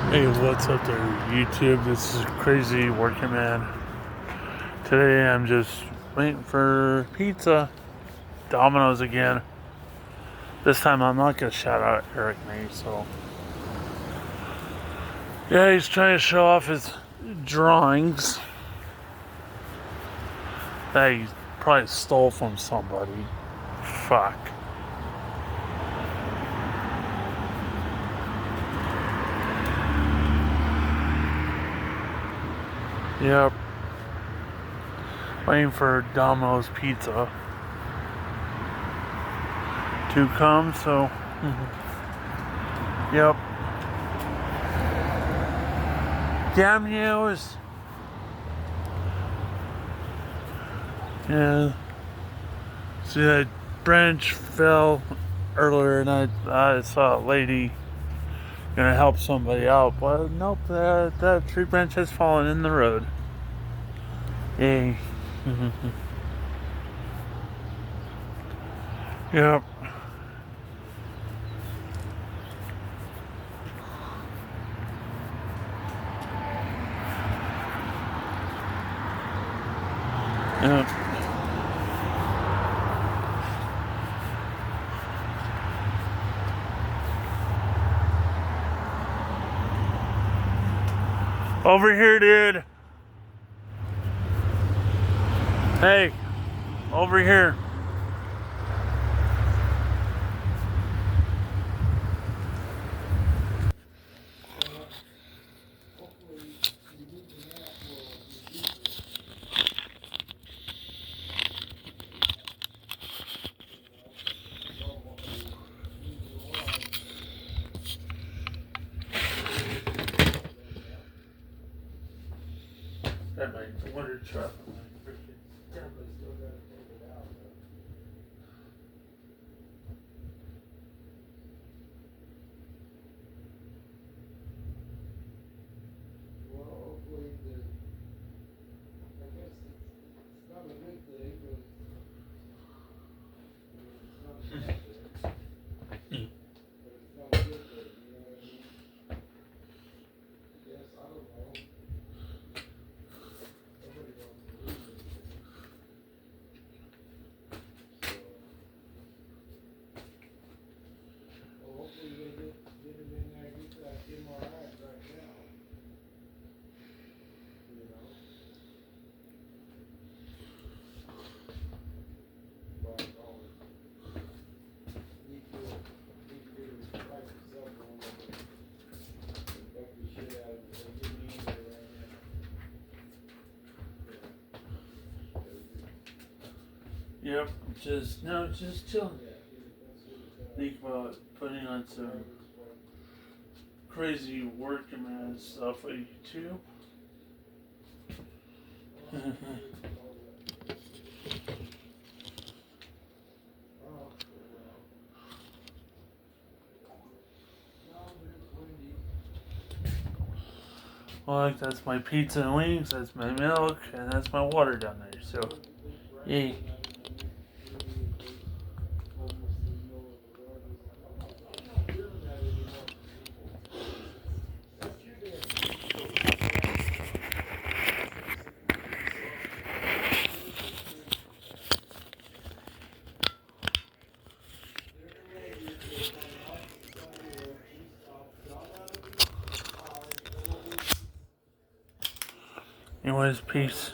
Hey, what's up there, YouTube? This is Crazy Working Man. Today I'm just waiting for pizza. Domino's again. This time I'm not gonna shout out Eric May, so. Yeah, he's trying to show off his drawings that he probably stole from somebody. Fuck. Yep. Waiting for Domino's pizza to come, so. Yep. Domino's. Yeah. See, that branch fell earlier, and I saw a lady gonna help somebody out, but nope, that tree branch has fallen in the road. Yay. Yep. Yep. Over here, dude. Hey, over here. That my water truck. Yep, just chilling. Think about putting on some crazy working man stuff on YouTube. Well, that's my pizza and wings, that's my milk, and that's my water down there. So, yay. Anyways, peace.